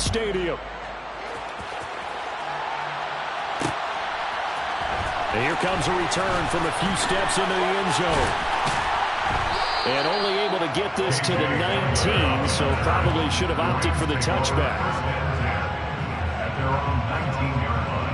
stadium. And here comes a return from a few steps into the end zone. And only able to get this to the 19, so probably should have opted for the touchback. At their own 19-yard line.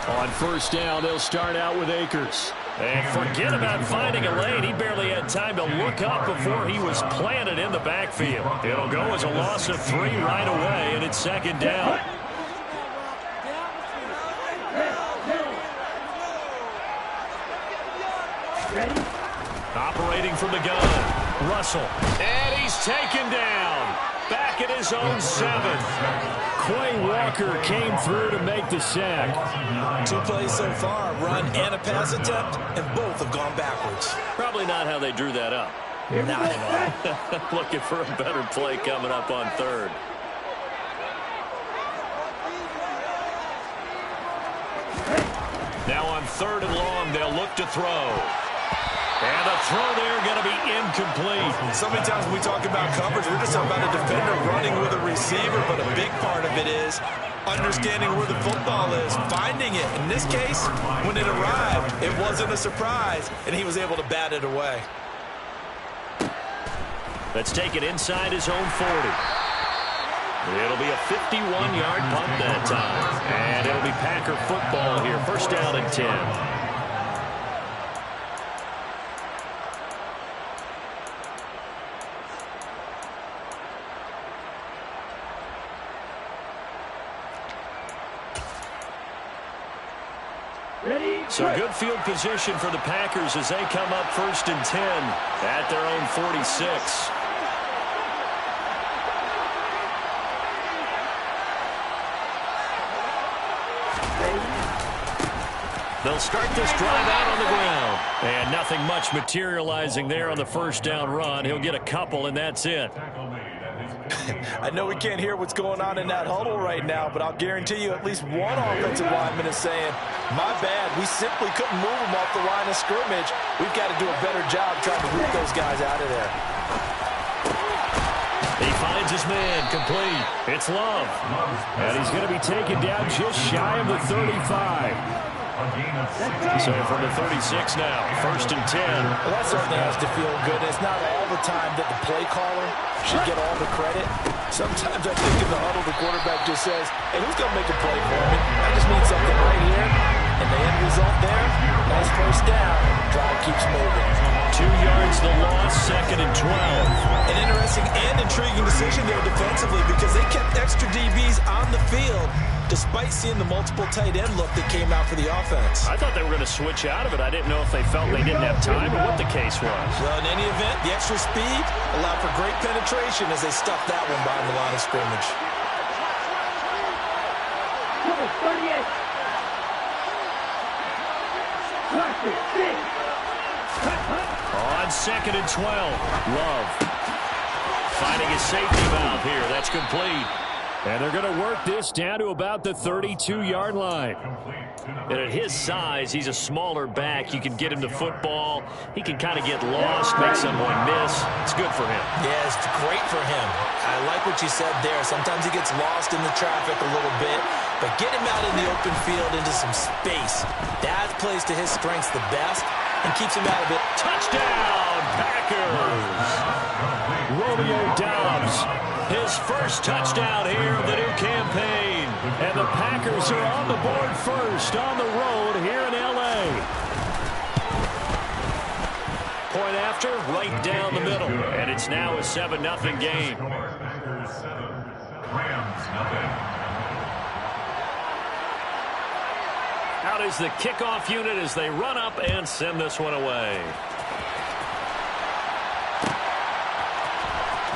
On first down, they'll start out with Akers. And forget about finding a lane. He barely had time to look up before he was planted in the backfield. It'll go as a loss of 3 right away, and it's second down. Operating from the gun, Russell. And he's taken down. Back at his own 7. Quay Walker came through to make the sack. 2 plays so far, run and a pass attempt, and both have gone backwards. Probably not how they drew that up. Not at all. Looking for a better play coming up on third. Now on 3rd and long, they'll look to throw. And the throw there going to be incomplete. So many times when we talk about coverage, we're just talking about a defender running with a receiver, but a big part of it is understanding where the football is, finding it. In this case, when it arrived, it wasn't a surprise, and he was able to bat it away. Let's take it inside his own 40. It'll be a 51-yard punt that time. And it'll be Packer football here. First down and 10. So good field position for the Packers as they come up 1st and 10 at their own 46. They'll start this drive out on the ground. And nothing much materializing there on the first down run. He'll get a couple, and that's it. I know we can't hear what's going on in that huddle right now, but I'll guarantee you at least one offensive lineman is saying, my bad, we simply couldn't move them off the line of scrimmage. We've got to do a better job trying to root those guys out of there. He finds his man, complete. It's Love. And he's going to be taken down just shy of the 35. So from the 36 now, 1st and 10. Well, that certainly has to feel good. It's not all the time that the play caller should get all the credit. Sometimes I think in the huddle, the quarterback just says, hey, who's going to make a play for me? I just need something right here. And the end result there, nice first down. Drive keeps moving. 2 yards the loss, 2nd and 12. An interesting and intriguing decision there defensively because they kept extra DBs on the field despite seeing the multiple tight end look that came out for the offense. I thought they were going to switch out of it. I didn't know if they felt they didn't have time or what the case was. Well, in any event, the extra speed allowed for great penetration as they stuffed that one behind the line of scrimmage. 38. On 2nd and 12, Love finding his safety valve here. That's complete. And they're going to work this down to about the 32-yard line. And at his size, he's a smaller back. You can get him to football. He can kind of get lost, make someone miss. It's good for him. Yeah, it's great for him. I like what you said there. Sometimes he gets lost in the traffic a little bit, but get him out in the open field into some space. That plays to his strengths the best and keeps him out of it. Touchdown, Packers! Romeo Doubs, his first touchdown here of the new campaign. And the Packers are on the board first on the road here in L.A. Point after, right down the middle. And it's now a 7-0 game. Packers 7, Rams 0. Out out is the kickoff unit as they run up and send this one away.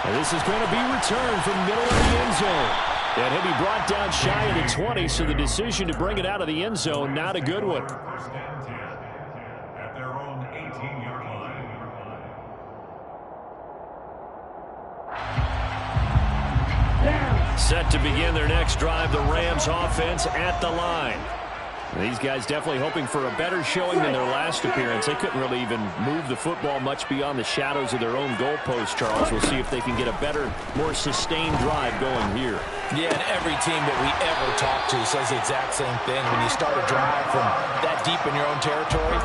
And this is going to be returned from middle of the end zone. And he'll be brought down shy of the 20, so the decision to bring it out of the end zone, not a good one. First and 10 at their own 18-yard line. Set to begin their next drive, the Rams offense at the line. These guys definitely hoping for a better showing than their last appearance. They couldn't really even move the football much beyond the shadows of their own goalpost, Charles. We'll see if they can get a better, more sustained drive going here. Yeah, and every team that we ever talk to says the exact same thing. When you start a drive from that deep in your own territory,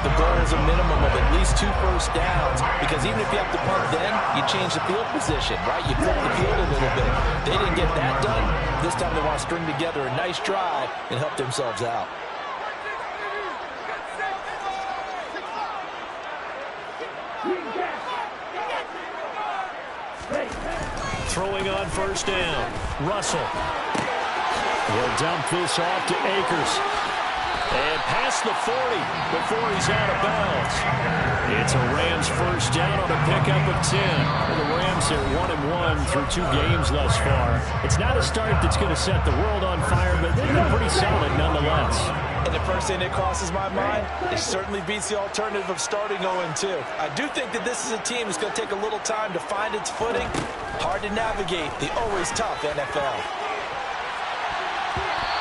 the goal is a minimum of at least 2 first downs, because even if you have to punt then, you change the field position, right? You flip the field a little bit. They didn't get that done. This time they want to string together a nice drive and help themselves out. Throwing on first down. Russell. He'll dump this off to Akers. And past the 40 before he's out of bounds. It's a Rams first down on a pickup of 10. Well, the Rams are 1-1 through 2 games thus far. It's not a start that's going to set the world on fire, but they've been pretty solid nonetheless. And the first thing that crosses my mind, it certainly beats the alternative of starting 0-2. I do think that this is a team that's going to take a little time to find its footing. Hard to navigate the always tough NFL.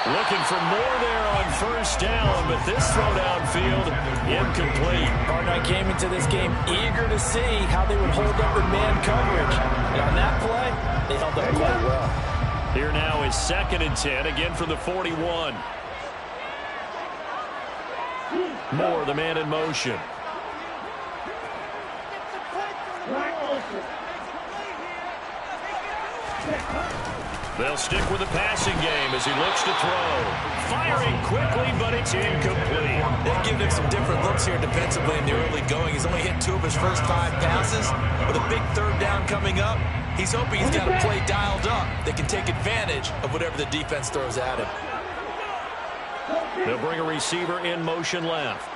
Looking for more there on first down, but this throw downfield incomplete. Partner came into this game eager to see how they would hold up in man coverage. And on that play, they held up quite well. Here now is 2nd and 10, again from the 41. Moore, the man in motion. They'll stick with the passing game as he looks to throw. Firing quickly, but it's incomplete. They've given him some different looks here defensively in the early going. He's only hit 2 of his first 5 passes. With a big 3rd down coming up, he's hoping he's got a play dialed up that can take advantage of whatever the defense throws at him. They'll bring a receiver in motion left.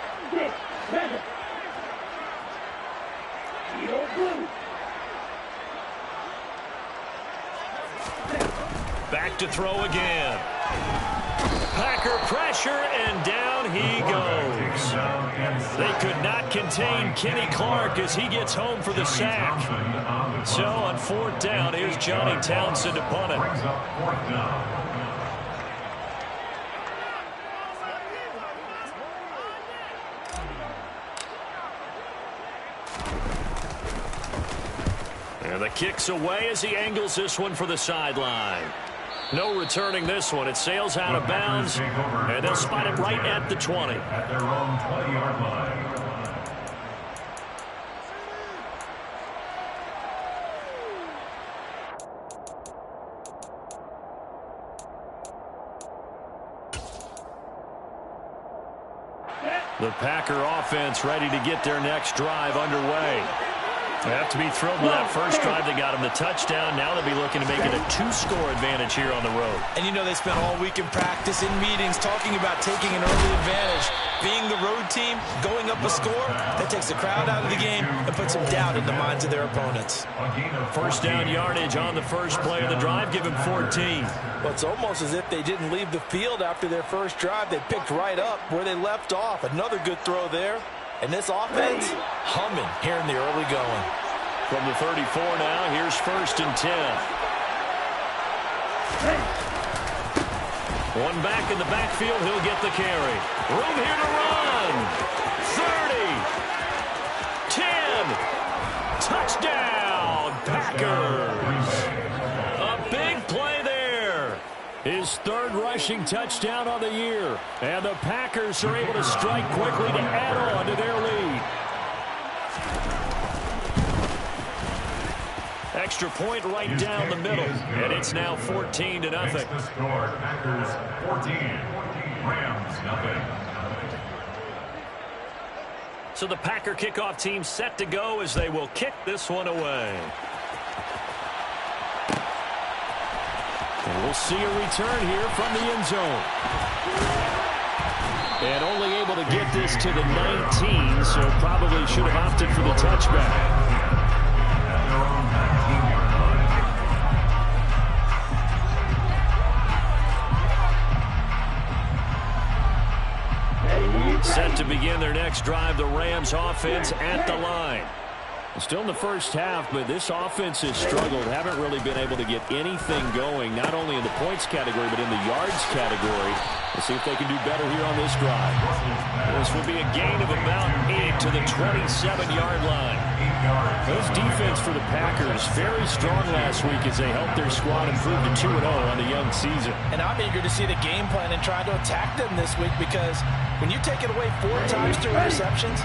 Back to throw again. Packer pressure, and down he goes. They could not contain Kenny Clark as he gets home for the sack. So on 4th down, here's Johnny Townsend to punt it. And the kick's away as he angles this one for the sideline. No returning this one. It sails out of bounds, and they'll spot it right at the 20. At their own 20-yard line. The Packer offense ready to get their next drive underway. They have to be thrilled with that first drive. They got him the touchdown. Now they'll be looking to make it a 2-score advantage here on the road. And you know they spent all week in practice, in meetings, talking about taking an early advantage. Being the road team, going up a score, that takes the crowd out of the game and puts some doubt in the minds of their opponents. First down yardage on the first play of the drive. Give him 14. Well, it's almost as if they didn't leave the field after their first drive. They picked right up where they left off. Another good throw there. And this offense, humming here in the early going. From the 34 now, here's 1st and 10. One back in the backfield, he'll get the carry. Room here to run. 30. 10. Touchdown, Packers. A big play there. His 3rd rushing touchdown on the year. And the Packers are able to strike quickly to add on to their lead. Extra point right down the middle. And it's now 14-0. Makes the score, Packers 14, Rams 0. So the Packer kickoff team set to go as they will kick this one away. And we'll see a return here from the end zone. And only able to get this to the 19, so probably should have opted for the touchback. Set to begin their next drive, the Rams offense at the line. Still in the first half, but this offense has struggled. Haven't really been able to get anything going, not only in the points category, but in the yards category. We'll see if they can do better here on this drive. This will be a gain of about 8 to the 27-yard line. This defense for the Packers, very strong last week as they helped their squad improve to 2-0 on the young season. And I'm eager to see the game plan and try to attack them this week, because when you take it away 4 times through interceptions,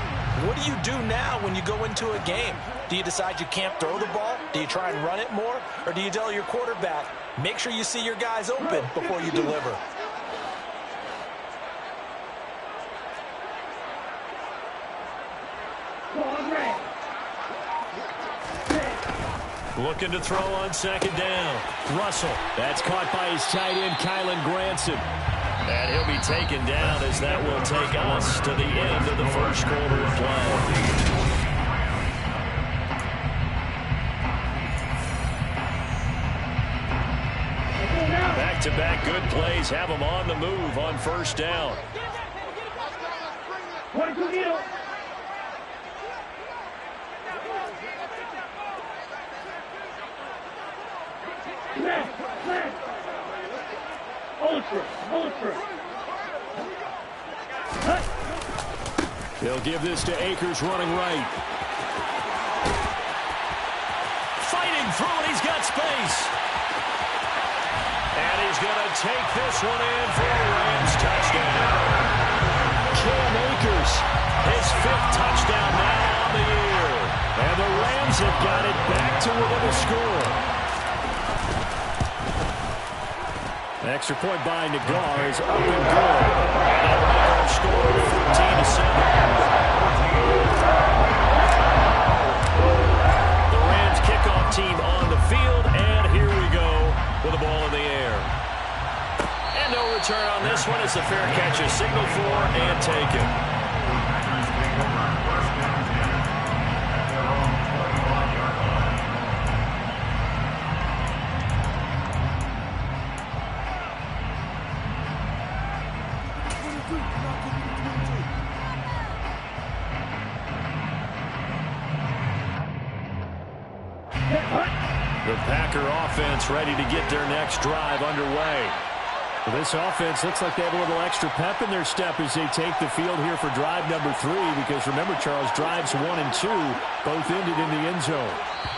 what do you do now when you go into a game? Do you decide you can't throw the ball? Do you try and run it more? Or do you tell your quarterback, make sure you see your guys open before you deliver? Looking to throw on second down. Russell. That's caught by his tight end, Kylan Granson. And he'll be taken down as that will take us to the end of the first quarter of play. Back-to-back good plays have them on the move on first down. They'll give this to Akers running right. Fighting through it, he's got space. And he's going to take this one in for a Rams touchdown. Cam Akers, his 5th touchdown now on the year. And the Rams have got it back to within a score. The extra point by Nagar is up and good. And that'll make our score 14-7. The Rams kickoff team on the field, and here we go with the ball in the air. And no return on this one. It's a fair catch, a signal for, and taken. The Packer offense ready to get their next drive underway. Well, this offense looks like they have a little extra pep in their step as they take the field here for drive number 3, because remember, Charles, drives 1 and 2 both ended in the end zone.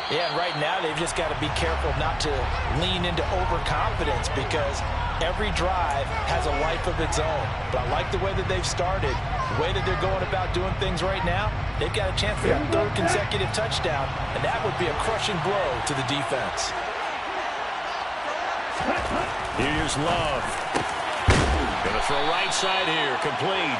Yeah, and right now they've just got to be careful not to lean into overconfidence, because every drive has a life of its own. But I like the way that they've started, the way that they're going about doing things right now. They've got a chance for that 3rd consecutive touchdown, and that would be a crushing blow to the defense. Here's Love. Going to throw right side here, complete.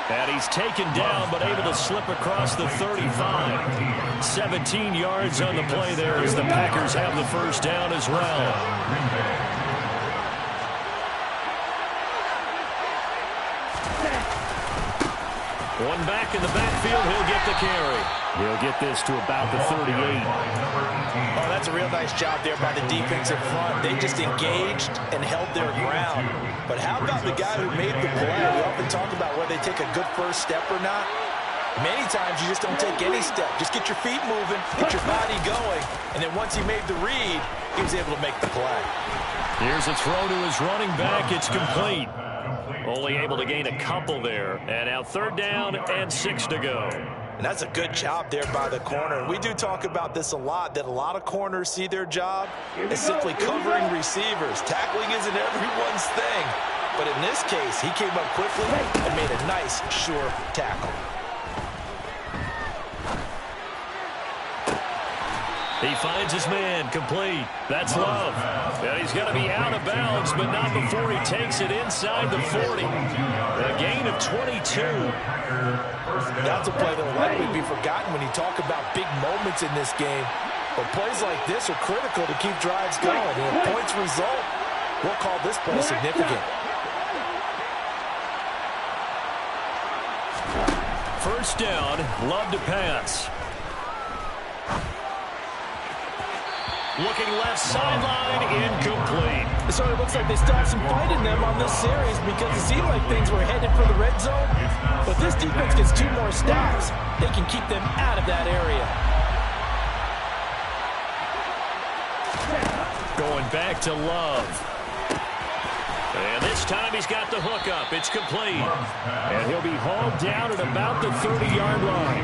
And he's taken down, but able to slip across the 35. 17 yards on the play there as the Packers have the first down as well. One back in the backfield, he'll get the carry. He'll get this to about the 38. Oh, that's a real nice job there by the defensive front. They just engaged and held their ground. But how about the guy who made the play? We often talk about whether they take a good first step or not. Many times you just don't take any step. Just get your feet moving, get your body going, and then once he made the read, he was able to make the play. Here's a throw to his running back. It's complete. Only able to gain a couple there. And now 3rd down and 6 to go. And that's a good job there by the corner. And we do talk about this a lot, that a lot of corners see their job as simply covering receivers. Tackling isn't everyone's thing. But in this case, he came up quickly and made a nice, sure tackle. He finds his man, complete. That's Love. And he's going to be out of bounds, but not before he takes it inside the 40. A gain of 22. That's a play that will likely be forgotten when you talk about big moments in this game. But plays like this are critical to keep drives going. And if points result, we'll call this play significant. first down. Love to pass. Looking left sideline, incomplete. So it looks like they still have some fight in them on this series because it seemed like things were headed for the red zone. But this defense gets 2 more stops. They can keep them out of that area. Going back to Love. And this time he's got the hook up. It's complete. And he'll be hauled down at about the 30-yard line.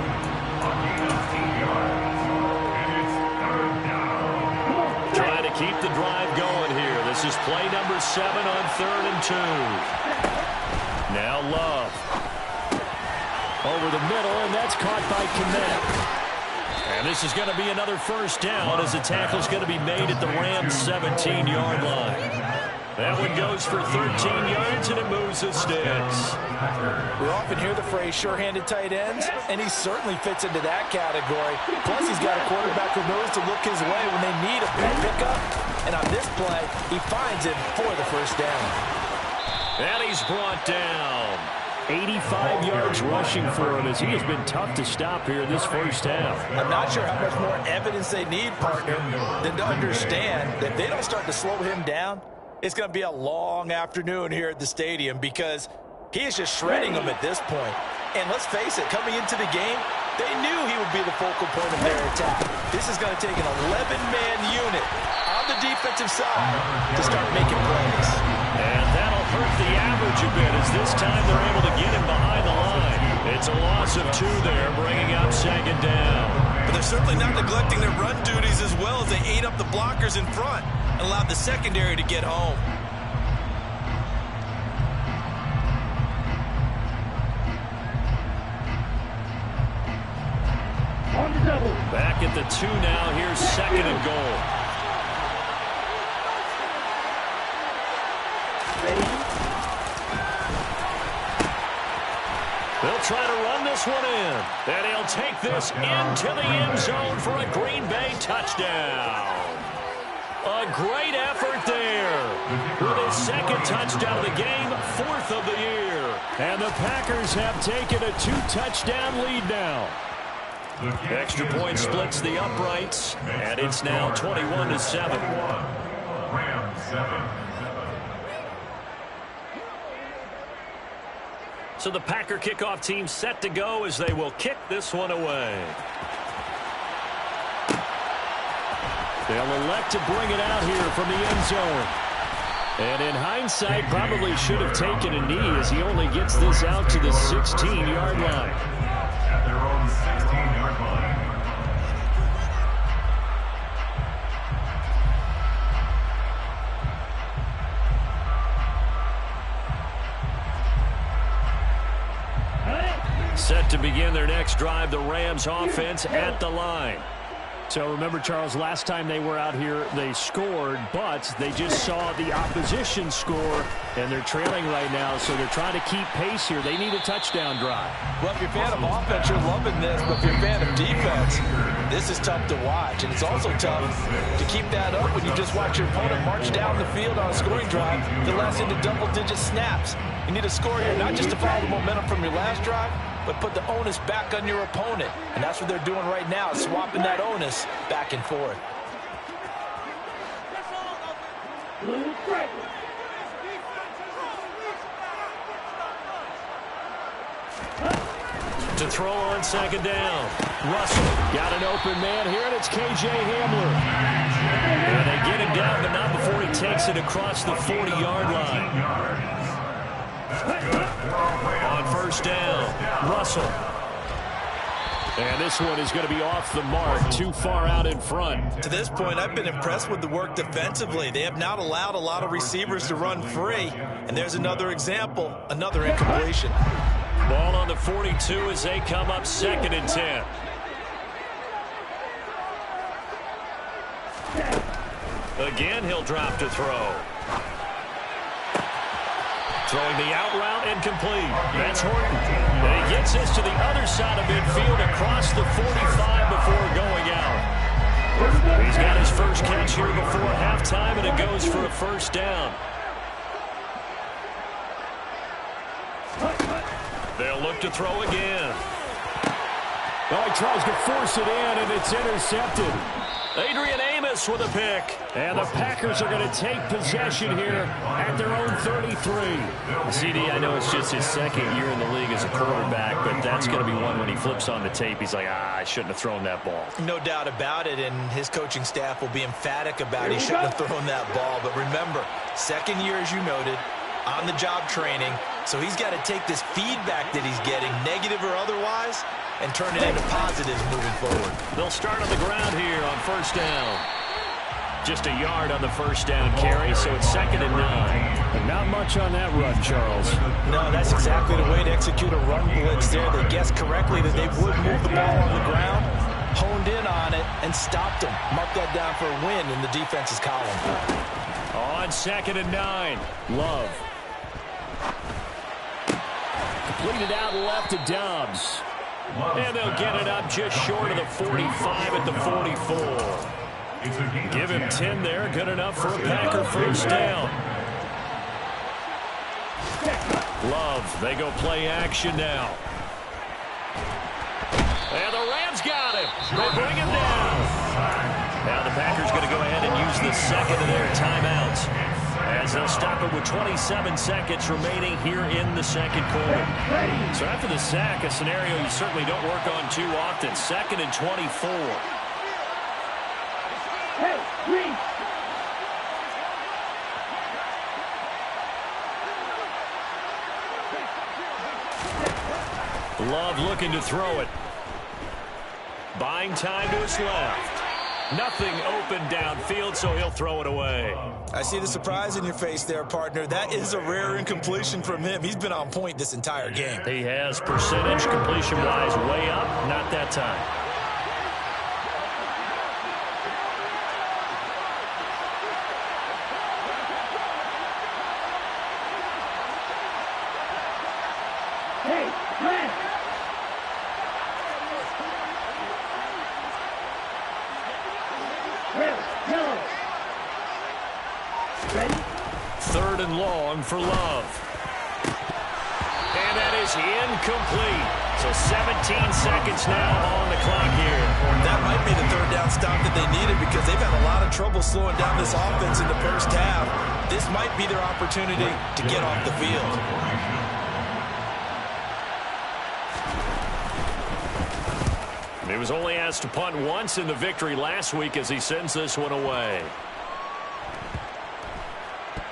Trying to keep the drive going here. This is play number 7 on 3rd and 2. Now Love. Over the middle, and that's caught by Kmet. And this is going to be another first down as the tackle's going to be made at the Rams' 17-yard line. That one goes for 13 yards, and it moves the sticks. We often hear the phrase sure-handed tight ends, and he certainly fits into that category. Plus, he's got a quarterback who knows to look his way when they need a big pickup. And on this play, he finds him for the first down. And he's brought down. 85 yards rushing for him as he has been tough to stop here in this first half. I'm not sure how much more evidence they need, partner, than to understand that if they don't start to slow him down, it's going to be a long afternoon here at the stadium because he is just shredding them at this point. And let's face it, coming into the game, they knew he would be the focal point of their attack. This is going to take an 11-man unit on the defensive side to start making plays. And that'll hurt the average a bit as this time they're able to get him behind the line. It's a loss of 2 there, bringing up 2nd down. But they're certainly not neglecting their run duties as well as they ate up the blockers in front and allowed the secondary to get home. Back at the 2 now. Here's 2nd and goal. They'll try to run this one in. And he'll take this into the end zone for a Green Bay touchdown. A great effort there. With his 2nd touchdown of the game, 4th of the year. And the Packers have taken a 2-touchdown lead now. Extra point splits the uprights, and it's now 21-7. Rams 7. So the Packer kickoff team set to go as they will kick this one away. They'll elect to bring it out here from the end zone. And in hindsight, probably should have taken a knee as he only gets this out to the 16-yard line. At their own 16-yard line. Set to begin their next drive, the Rams offense at the line. So remember, Charles, last time they were out here, they scored, but they just saw the opposition score, and they're trailing right now, so they're trying to keep pace here. They need a touchdown drive. Well, if you're a fan of offense, you're loving this, but if you're a fan of defense, this is tough to watch, and it's also tough to keep that up when you just watch your opponent march down the field on a scoring drive that lasts into double-digit snaps. You need a score here, not just to follow the momentum from your last drive, but put the onus back on your opponent. And that's what they're doing right now, swapping that onus back and forth. To throw on 2nd down. Russell got an open man here, and it's K.J. Hamler. And they get him down, but not before he takes it across the 40-yard line. On 1st down, Russell. And this one is going to be off the mark, too far out in front. To this point, I've been impressed with the work defensively. They have not allowed a lot of receivers to run free. And there's another example, another incompletion. Ball on the 42 as they come up 2nd and 10. Again, he'll drop to throw. Throwing the out route incomplete. That's Horton. And he gets this to the other side of midfield across the 45 before going out. He's got his first catch here before halftime, and it goes for a first down. They'll look to throw again. Oh, he tries to force it in, and it's intercepted. Adrian Amos with a pick. And the Packers are going to take possession here at their own 33. CD, I know it's just his second year in the league as a quarterback, but that's going to be one when he flips on the tape. He's like, I shouldn't have thrown that ball. No doubt about it, and his coaching staff will be emphatic about he shouldn't have thrown that ball. But remember, second year, as you noted, on-the-job training, so he's got to take this feedback that he's getting, negative or otherwise, and turn it into positives moving forward. They'll start on the ground here on first down. Just a yard on the first down carry, so it's 2nd and 9. Not much on that run, Charles. No, that's exactly the way to execute a run blitz there. They guessed correctly that they would move the ball on the ground, honed in on it, and stopped them. Mark that down for a win in the defense's column. On 2nd and 9. Love. Completed out left to Dobbs. And they'll get it up just short of the 45 at the 44. Give him 10 there. Good enough for a Packer first down. Love. They go play action now. And the Rams got him. They bring him down. Now the Packers going to go ahead and use the second of their timeouts, as they'll stop it with 27 seconds remaining here in the second quarter. So after the sack, a scenario you certainly don't work on too often. 2nd and 24. Hey, green. Love looking to throw it. Buying time to his left. Nothing open downfield, so he'll throw it away. I see the surprise in your face there, partner. That is a rare incompletion from him. He's been on point this entire game. He has percentage completion-wise way up. Not that time. Hey, red. Red, yellow. Ready? 3rd and long for Love. And that is incomplete. So 17 seconds now on the clock here. That might be the 3rd down stop that they needed, because they've had a lot of trouble slowing down this offense in the first half. This might be their opportunity to get off the field. He was only asked to punt once in the victory last week as he sends this one away.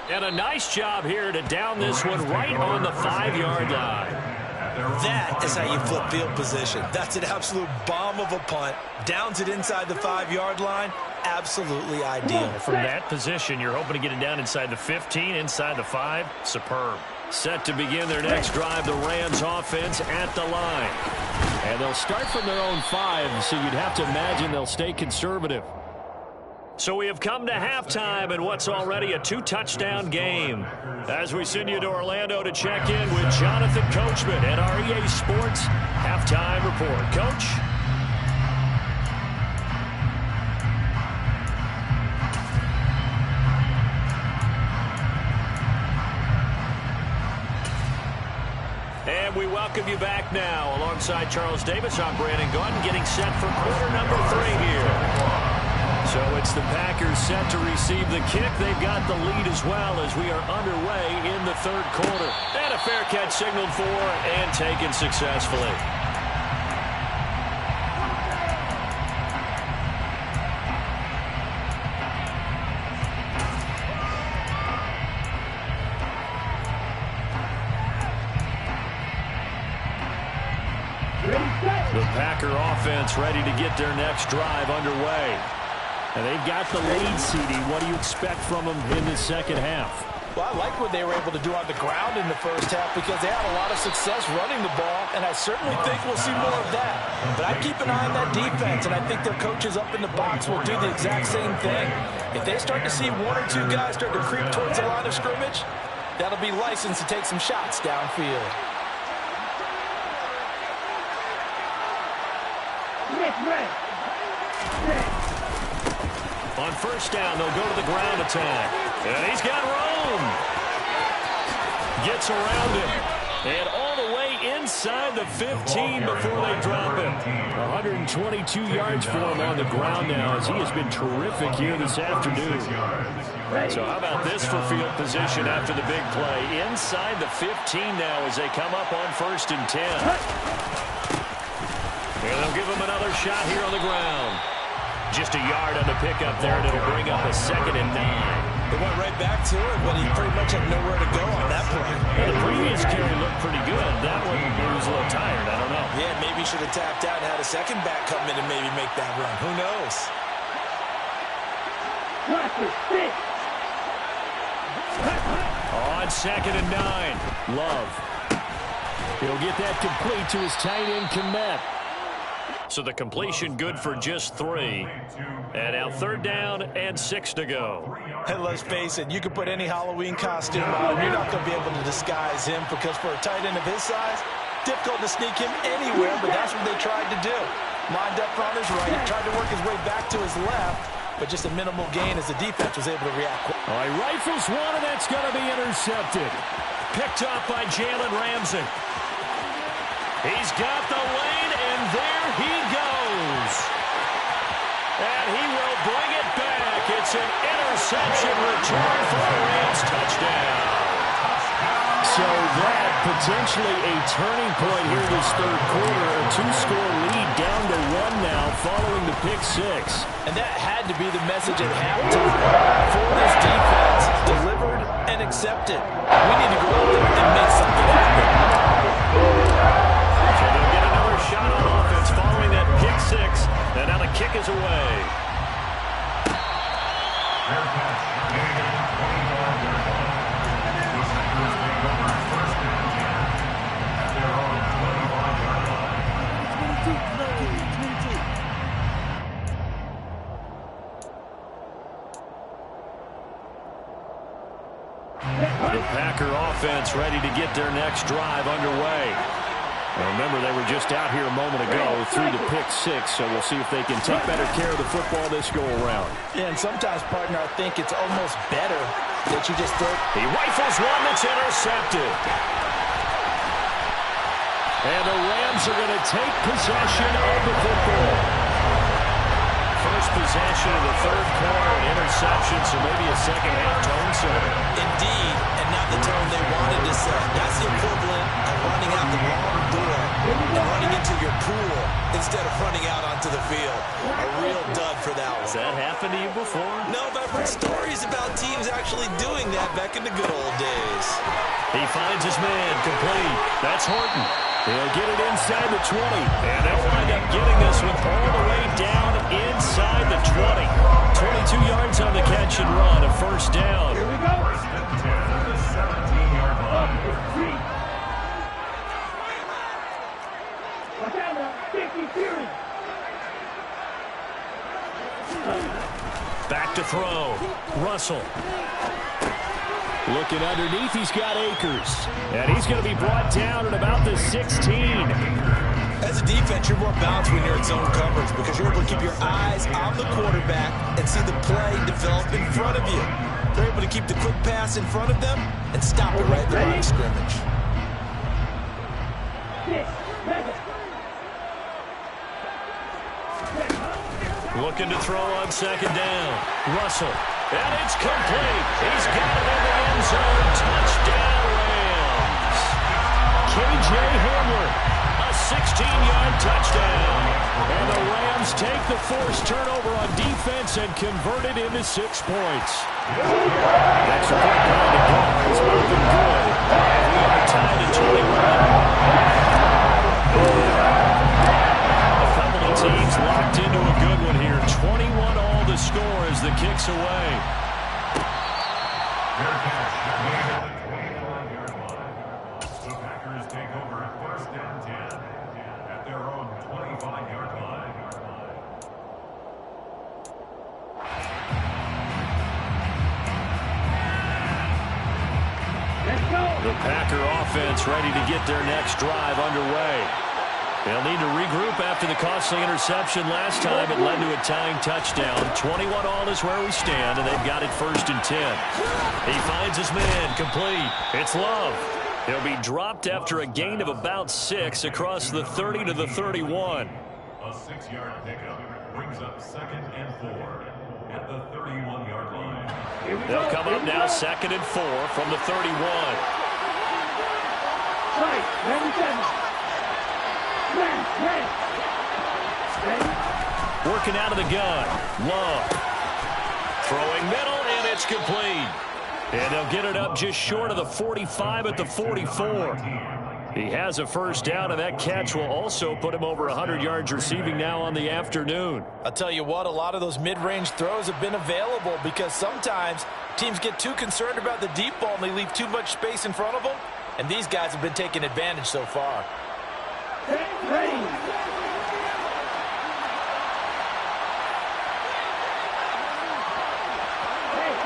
And a nice job here to down this one right on the 5-yard line. That is how you flip field position. That's an absolute bomb of a punt. Downs it inside the 5-yard line. Absolutely ideal. From that position, you're hoping to get it down inside the 15, inside the 5. Superb. Set to begin their next drive, the Rams offense at the line. And they'll start from their own 5, so you'd have to imagine they'll stay conservative. So we have come to halftime in what's already a 2-touchdown game. As we send you to Orlando to check in with Jonathan Coachman at our EA Sports Halftime Report. Coach? And we welcome you back now. Alongside Charles Davis, I'm Brandon Gordon, getting set for quarter number 3 here. So it's the Packers set to receive the kick. They've got the lead as well as we are underway in the 3rd quarter. And a fair catch signaled for and taken successfully. The Packer offense ready to get their next drive underway. And they've got the lead, CD. What do you expect from them in the second half? Well, I like what they were able to do on the ground in the first half, because they had a lot of success running the ball, and I certainly think we'll see more of that. But I keep an eye on that defense, and I think their coaches up in the box will do the exact same thing. If they start to see 1 or 2 guys start to creep towards the line of scrimmage, that'll be licensed to take some shots downfield. Red. On first down, they'll go to the ground attack. And he's got room. Gets around him. And all the way inside the 15 before they drop him. 122 yards for him on the ground now, as he has been terrific here this afternoon. So how about this for field position after the big play? Inside the 15 now as they come up on 1st and 10. And they'll give him another shot here on the ground. Just a yard on the pickup there, and it'll bring up a 2nd and 9. They went right back to it, but he pretty much had nowhere to go on that play. Well, the previous carry looked pretty good. That one, he was a little tired. I don't know. Yeah, maybe he should have tapped out and had a second back come in and maybe make that run. Who knows? On 2nd and 9, Love. He'll get that complete to his tight end, Kmet. So the completion good for just 3. And now 3rd down and 6 to go. Hey, let's face it, you can put any Halloween costume on. You're not going to be able to disguise him because for a tight end of his size, difficult to sneak him anywhere, but that's what they tried to do. Lined up on his right, tried to work his way back to his left, but just a minimal gain as the defense was able to react. All right, rifles one, and that's going to be intercepted. Picked off by Jalen Ramsey. He's got the lane, and there he goes. And he will bring it back. It's an interception return for a Rams touchdown. So that potentially a turning point here this 3rd quarter. A 2-score lead down to 1 now following the pick 6. And that had to be the message at halftime for this defense. Delivered and accepted. We need to go out there and make something happen. So they'll get another shot on offense following that pick 6. And now the kick is away. The Packer offense ready to get their next drive underway. Now remember, they were just out here a moment ago through the pick 6, so we'll see if they can take better care of the football this go-around. Yeah, and sometimes, partner, I think it's almost better that you just throw. He rifles one that's intercepted. And the Rams are going to take possession of the football. First possession of the 3rd quarter, an interception, so maybe a second-half tone setter. Indeed, and not the tone they wanted to set. That's the equivalent of running out the wrong door and running into your pool instead of running out onto the field. A real dud for that one. Has that happened to you before? No, but I've heard stories about teams actually doing that back in the good old days. He finds his man, complete. That's Horton. He'll get it inside the 20. And they'll wind up getting this one all the way down inside the 20. 22 yards on the catch and run, a 1st down. Here we go. 10 to the 17-yard line. Watch out now. Sticky Fury. Back to throw. Russell. Looking underneath, he's got Akers. And he's going to be brought down at about the 16. As a defense, you're more balanced when you're in zone coverage because you're able to keep your eyes on the quarterback and see the play develop in front of you. They're able to keep the quick pass in front of them and stop it right at the line of scrimmage. Looking to throw on 2nd down. Russell. And it's complete. He's got it in the end zone. Touchdown, Rams. K.J. Hamler, a 16-yard touchdown. And the Rams take the forced turnover on defense and convert it into 6 points. That's a good line to go. It's moving good. And we are tied at 21. A couple of teams locked into a good one here. 21 all the score as the kick's away. The Packers take over at 1st and 10 at their own 25-yard line. Let's go. The Packer offense ready to get their next drive underway. They'll need to regroup after the costly interception last time. It led to a tying touchdown. 21 all is where we stand, and they've got it 1st and 10. He finds his man, complete. It's Love. He'll be dropped after a gain of about 6 across the 30 to the 31. A 6-yard pickup brings up 2nd and 4 at the 31-yard line. They'll come up now 2nd and 4 from the 31. Right, 97. Red. Working out of the gun. Love. Throwing middle, and it's complete. And they'll get it up just short of the 45 at the 44. He has a first down, and that catch will also put him over 100 yards receiving now on the afternoon. I'll tell you what, a lot of those mid-range throws have been available because sometimes teams get too concerned about the deep ball and they leave too much space in front of them. And these guys have been taking advantage so far. Ready.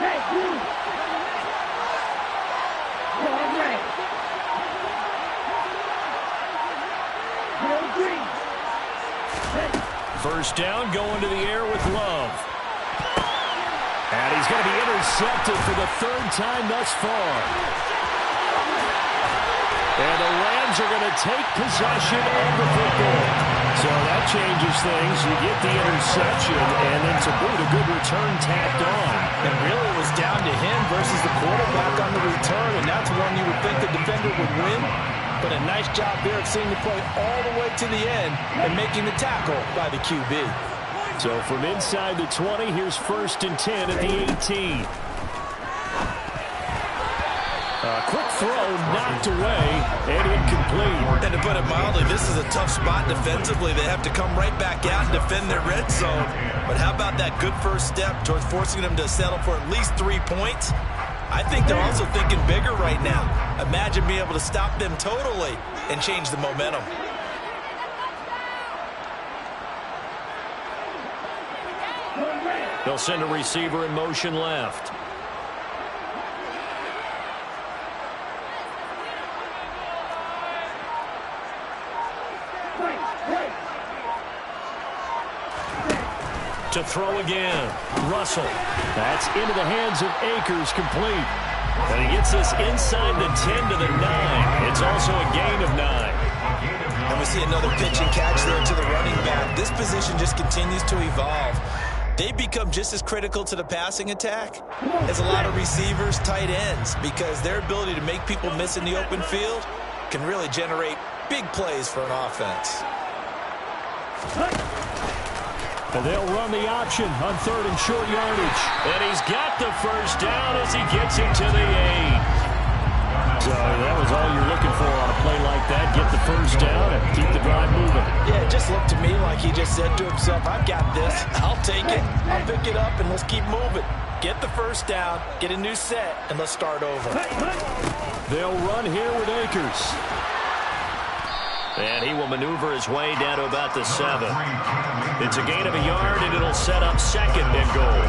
Hey, blue. Red. Green. First down, going to the air with Love. And he's going to be intercepted for the 3rd time thus far. And the Rams are going to take possession of the football. So that changes things. You get the interception, and then to boot, a good return tacked on. And really it was down to him versus the quarterback on the return, and that's one you would think the defender would win. But a nice job there of seeing the play all the way to the end and making the tackle by the QB. So from inside the 20, here's 1st and 10 at the 18. Quick throw, knocked away, and incomplete. And to put it mildly, this is a tough spot defensively. They have to come right back out and defend their red zone. But how about that good first step towards forcing them to settle for at least 3 points? I think they're also thinking bigger right now. Imagine being able to stop them totally and change the momentum. They'll send a receiver in motion left. To throw again. Russell. That's into the hands of Akers, complete. And he gets this inside the 10 to the 9. It's also a gain of 9. And we see another pitch and catch there to the running back. This position just continues to evolve. They become just as critical to the passing attack as a lot of receivers, tight ends, because their ability to make people miss in the open field can really generate big plays for an offense. And they'll run the option on 3rd and short yardage. And he's got the first down as he gets it to the 8. So that was all you're looking for on a play like that. Get the first down and keep the drive moving. Yeah, it just looked to me like he just said to himself, I've got this. I'll take it. I'll pick it up, and let's keep moving. Get the first down, get a new set, and let's start over. They'll run here with Akers. And he will maneuver his way down to about the 7. It's a gain of a yard, and it'll set up 2nd and goal.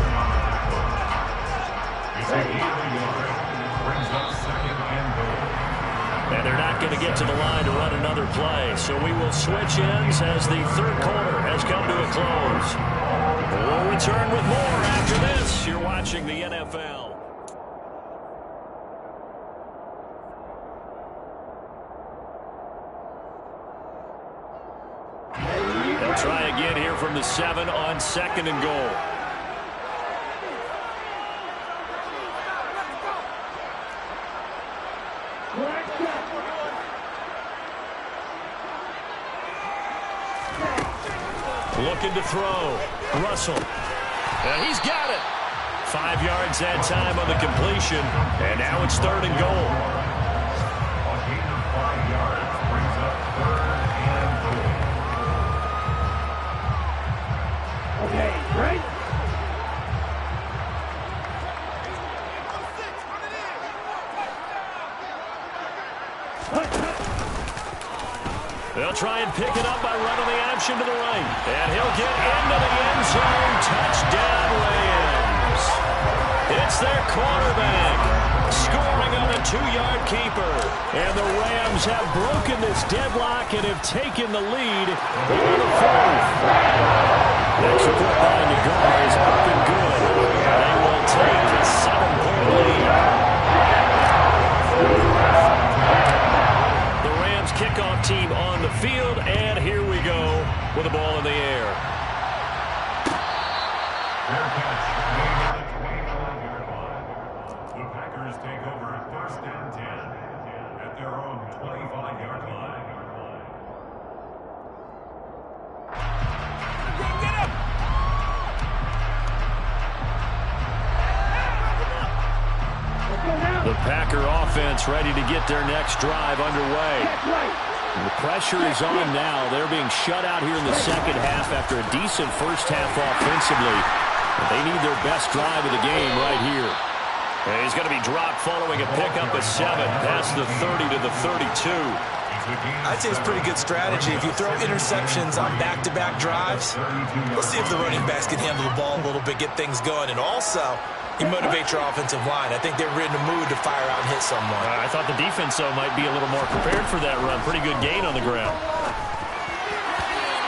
And they're not going to get to the line to run another play. So we will switch ends as the 3rd quarter has come to a close. We'll return with more after this. You're watching the NFL. They'll try again here from the 7 on 2nd and goal. Looking to throw. Russell. And he's got it. 5 yards that time on the completion. And now it's 3rd and goal. A gain of 5 yards brings up 3rd and goal. Okay, right? They'll try and pick it up by running the option to the right. And he'll get into the end zone. Touchdown, Rams. It's their quarterback scoring on a 2-yard keeper. And the Rams have broken this deadlock and have taken the lead over the 4th. Next report by Nagar is up and good. They will take a 7-point lead. Kickoff team on the field, and here we go with the ball. ball in the air. Fair catch made at the 25-yard line. The Packers take over at first and 10 at their own 25-yard line. The Packer offense ready to get their next drive underway. The pressure is on now. They're being shut out here in the second half after a decent first half offensively. They need their best drive of the game right here. And he's going to be dropped following a pickup of 7 past the 30 to the 32. I'd say it's pretty good strategy. If you throw interceptions on back-to-back drives, let's see if the running backs can handle the ball a little bit, get things going. And also, you motivate your offensive line. I think they're in the mood to fire out and hit someone. I thought the defense, though, might be a little more prepared for that run. Pretty good gain on the ground.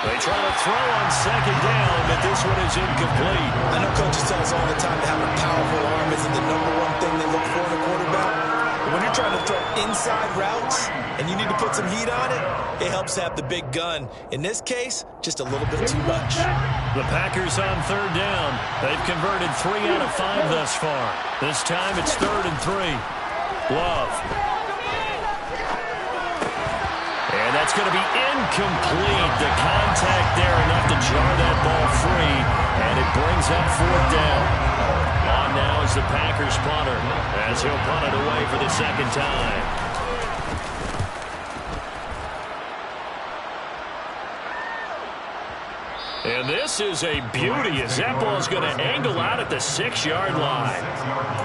They try to throw on second down, but this one is incomplete. I know coaches tell us all the time to have a powerful arm isn't the #1 thing they look for in a quarterback. But when you're trying to throw inside routes and you need to put some heat on it, it helps to have the big gun. In this case, just a little bit too much. The Packers on third down. They've converted 3 out of 5 thus far. This time it's 3rd and 3. Love. And that's going to be incomplete. The contact there enough to jar that ball free, and it brings up 4th down. On now is the Packers punter, as he'll punt it away for the second time. And this is a beauty as that ball is going to angle out at the 6-yard line.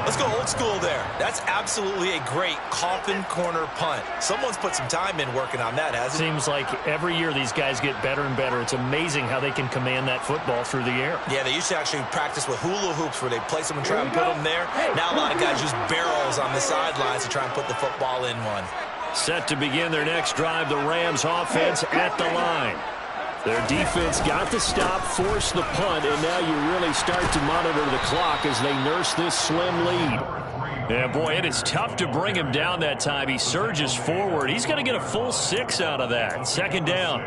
Let's go old school there. That's absolutely a great coffin corner punt. Someone's put some time in working on that, hasn't it? Seems like every year these guys get better and better. It's amazing how they can command that football through the air. Yeah, they used to actually practice with hula hoops where they place them and try and put them there. Now a lot of guys use barrels on the sidelines to try and put the football in one. Set to begin their next drive, the Rams offense at the line. Their defense got the stop, force the punt, and now you really start to monitor the clock as they nurse this slim lead. And boy, it is tough to bring him down that time. He surges forward. He's going to get a full 6 out of that. Second down.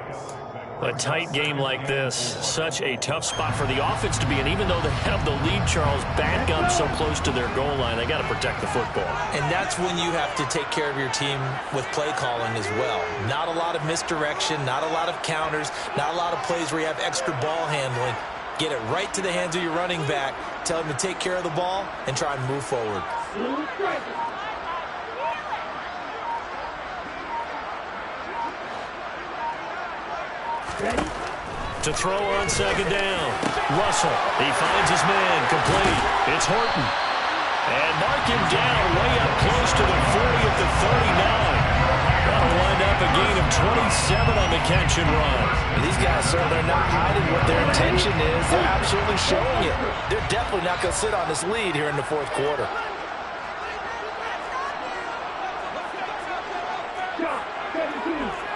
A tight game like this, such a tough spot for the offense to be in. Even though they have the lead, Charles, back up so close to their goal line, they got to protect the football. And that's when you have to take care of your team with play calling as well. Not a lot of misdirection, not a lot of counters, not a lot of plays where you have extra ball handling. Get it right to the hands of your running back, tell him to take care of the ball, and try and move forward. Ready? To throw on second down. Russell, he finds his man, complete. It's Horton. And mark him down way up close to the 40 at the 39. That'll wind up a gain of 27 on the catch and run. These guys, sir, they're not hiding what their intention is. They're absolutely showing it. They're definitely not going to sit on this lead here in the 4th quarter. Shot, 17.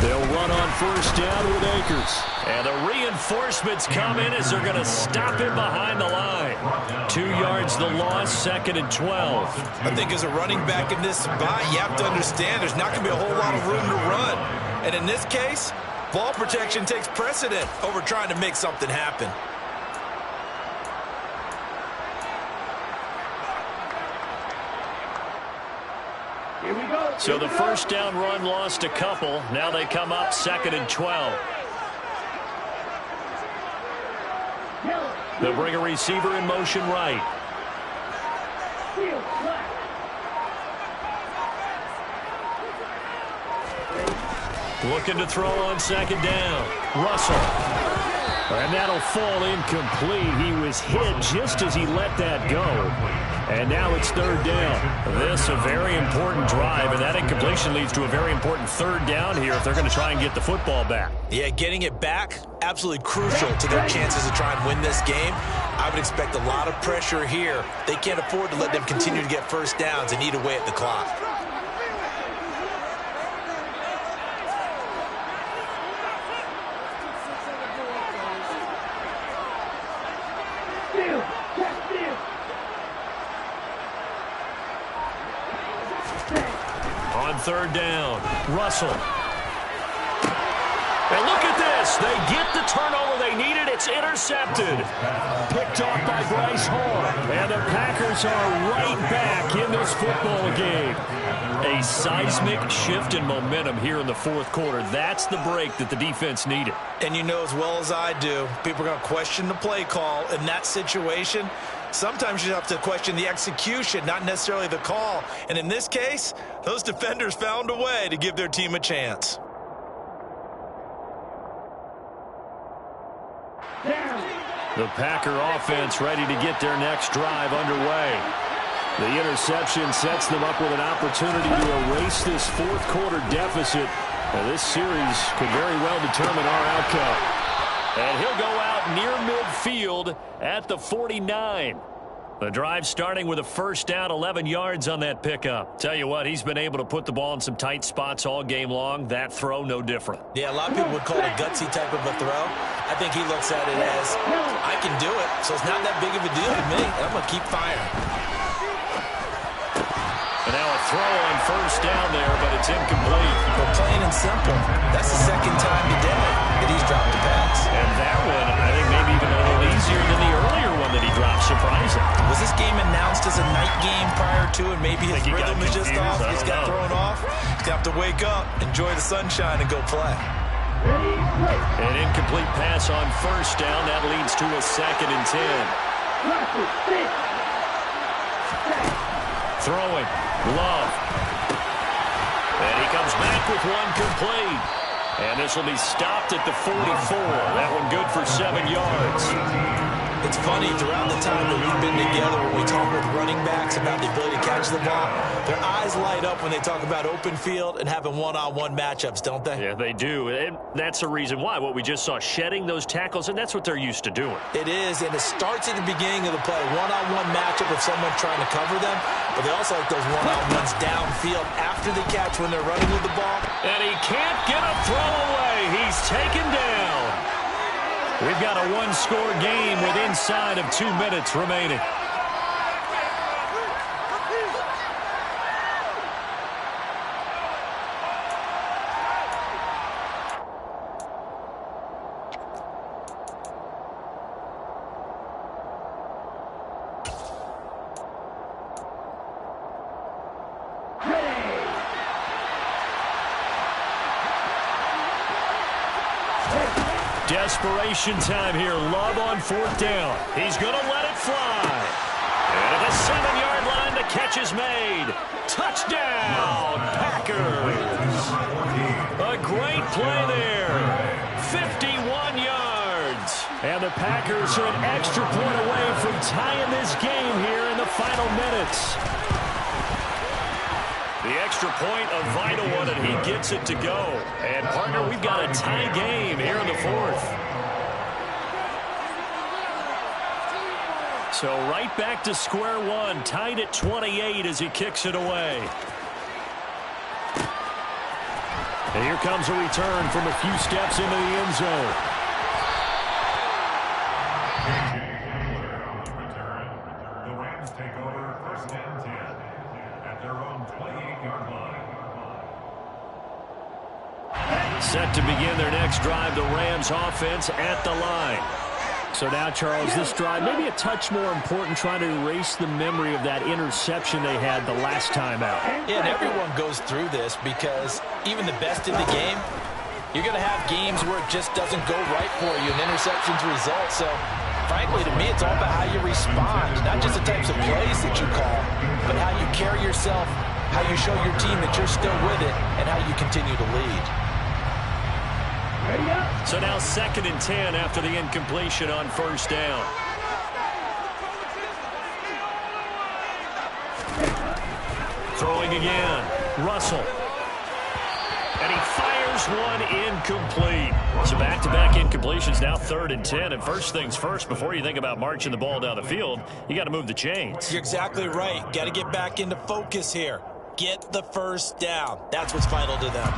They'll run on first down with Akers. And the reinforcements come in as they're going to stop him behind the line. 2 yards the loss, 2nd and 12. I think as a running back in this spot, you have to understand there's not going to be a whole lot of room to run. And in this case, ball protection takes precedent over trying to make something happen. Here we go. So the first down run lost a couple. Now they come up 2nd and 12. They'll bring a receiver in motion right. Looking to throw on second down. Russell. And that'll fall incomplete. He was hit just as he let that go. And now it's 3rd down. This a very important drive, and that incompletion leads to a very important 3rd down here if they're going to try and get the football back. Yeah, getting it back, absolutely crucial to their chances to try and win this game. I would expect a lot of pressure here. They can't afford to let them continue to get first downs and eat away at the clock. Testing. third down. Russell. And look at this. They get the turnover they needed. It's intercepted. Picked off by Bryce Hall. And the Packers are right back in this football game. A seismic shift in momentum here in the fourth quarter. That's the break that the defense needed. And you know as well as I do, people are going to question the play call in that situation. Sometimes you have to question the execution, not necessarily the call. And in this case, those defenders found a way to give their team a chance. The Packer offense ready to get their next drive underway. The interception sets them up with an opportunity to erase this fourth quarter deficit. Now, this series could very well determine our outcome. And he'll go out near midfield at the 49. The drive starting with a first down, 11 yards on that pickup. Tell you what, he's been able to put the ball in some tight spots all game long. That throw, no different. Yeah, a lot of people would call it a gutsy type of a throw. I think he looks at it as, I can do it, so it's not that big of a deal to me. I'm going to keep firing. And now a throw on first down there, but it's incomplete. Well, plain and simple, that's the second time today that he's dropped a pass. And that one, I think maybe even a little easier than the earlier one that he dropped, surprising. Was this game announced as a night game prior to, and maybe his rhythm is just off? He's got thrown off. He's got to wake up, enjoy the sunshine, and go play. An incomplete pass on first down. That leads to a 2nd and 10. Throwing. Love. And he comes back with one complete. And this will be stopped at the 44. That one good for 7 yards. It's funny, throughout the time that we've been together, when we talk with running backs about the ability to catch the ball, their eyes light up when they talk about open field and having one-on-one matchups, don't they? Yeah, they do. And that's the reason why. What we just saw, shedding those tackles, and that's what they're used to doing. It is, and it starts at the beginning of the play. One-on-one matchup with someone trying to cover them, but they also like those one-on-ones downfield after the catch when they're running with the ball. And he can't get a throw away. He's taken down. We've got a one-score game with inside of 2 minutes remaining. Desperation time here. Love on fourth down. He's going to let it fly. And at the 7-yard line, the catch is made. Touchdown, Packers. A great play there. 51 yards. And the Packers are an extra point away from tying this game here in the final minutes. The extra point, a vital one, and he gets it to go. And, partner, we've got a tie game here in the fourth. So right back to square one, tied at 28 as he kicks it away. And here comes a return from a few steps into the end zone. The Rams take over first and 10 at their own 28-yard line. Set to begin their next drive, the Rams offense at the line. So now, Charles, this drive maybe a touch more important, trying to erase the memory of that interception they had the last time out. Yeah, and everyone goes through this because even the best in the game, you're going to have games where it just doesn't go right for you, and interceptions result. So, frankly, to me, it's all about how you respond, not just the types of plays that you call, but how you carry yourself, how you show your team that you're still with it, and how you continue to lead. So now 2nd and 10 after the incompletion on first down. Throwing again. Russell. And he fires one incomplete. So back-to-back incompletions, now 3rd and 10. And first things first, before you think about marching the ball down the field, you got to move the chains. You're exactly right. Got to get back into focus here. Get the first down. That's what's vital to them.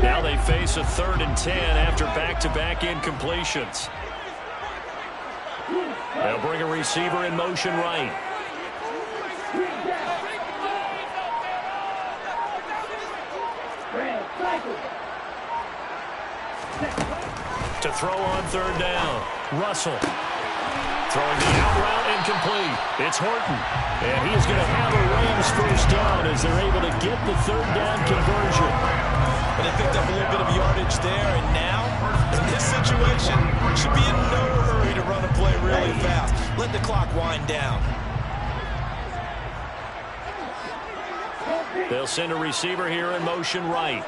Now they face a 3rd and 10 after back-to-back incompletions. They'll bring a receiver in motion right. To throw on third down. Russell. Throwing the out route incomplete. It's Horton. And he is going to have a Rams first down as they're able to get the third down conversion. But they picked up a little bit of yardage there, and now, in this situation, should be in no hurry to run a play really fast. Let the clock wind down. They'll send a receiver here in motion right.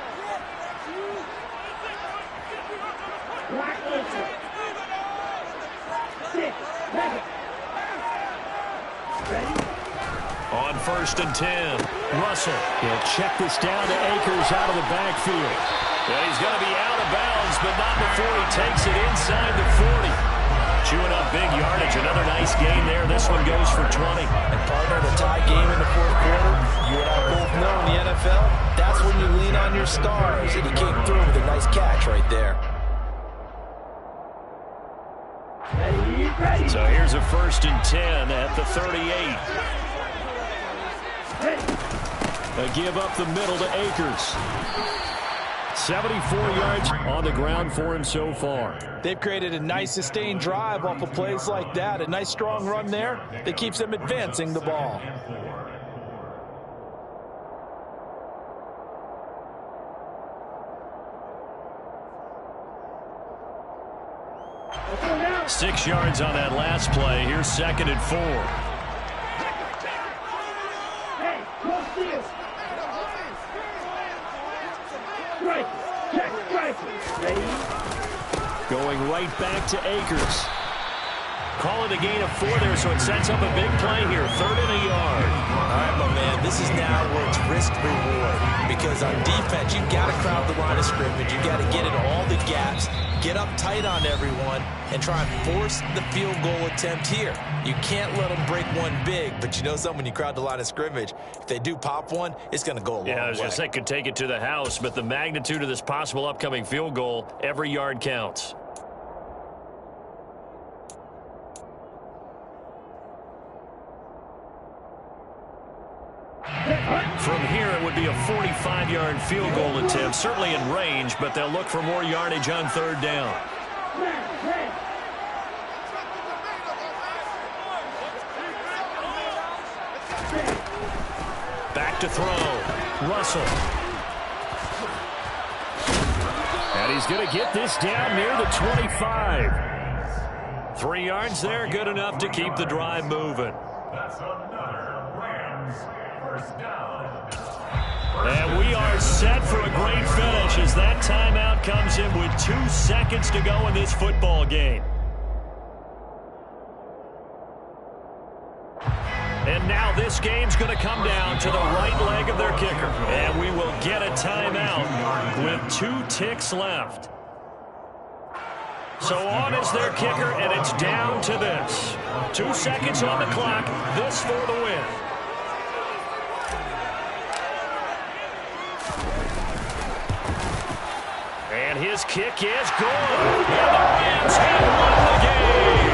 On 1st and 10, Russell. He'll check this down to Akers out of the backfield. Yeah, he's going to be out of bounds, but not before he takes it inside the 40. Chewing up big yardage. Another nice gain there. This one goes for 20. And partner, the tie game in the fourth quarter, you and I both know in the NFL, that's when you lean on your stars. And he came through with a nice catch right there. So here's a 1st and 10 at the 38. A give up the middle to Akers. 74 yards on the ground for him so far. They've created a nice sustained drive off of plays like that. A nice strong run there that keeps them advancing the ball. Now 6 yards on that last play. Here's 2nd and 4. Going right back to Akers. Call it a gain of 4 there, so it sets up a big play here. 3rd and a yard. All right, my man, this is now where it's risk-reward. Because on defense, you've got to crowd the line of scrimmage. You've got to get in all the gaps, get up tight on everyone, and try and force the field goal attempt here. You can't let them break one big, but you know something, when you crowd the line of scrimmage, if they do pop one, it's going to go a long way. Yeah, I was going to say, could take it to the house, but the magnitude of this possible upcoming field goal, every yard counts. From here, it would be a 45-yard field goal attempt, certainly in range, but they'll look for more yardage on 3rd down. Back to throw. Russell. And he's going to get this down near the 25. 3 yards there, good enough to keep the drive moving. That's another Rams first down. And we are set for a great finish as that timeout comes in with 2 seconds to go in this football game. And now this game's going to come down to the right leg of their kicker. And we will get a timeout with 2 ticks left. So on is their kicker, and it's down to this. 2 seconds on the clock, this for the win. And his kick is good. And the Rams have won the game.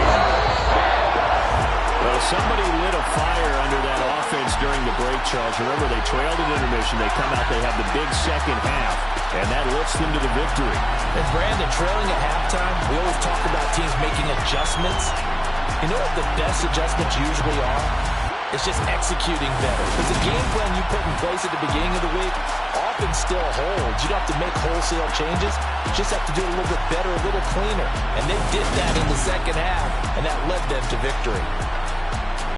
Well, somebody lit a fire under that offense during the break, Charles. Remember, they trailed at intermission. They come out, they have the big second half, and that lifts them to the victory. And Brandon, trailing at halftime, we always talk about teams making adjustments. You know what the best adjustments usually are? It's just executing better. Because the game plan you put in place at the beginning of the week often still holds. You don't have to make wholesale changes. You just have to do it a little bit better, a little cleaner. And they did that in the second half, and that led them to victory.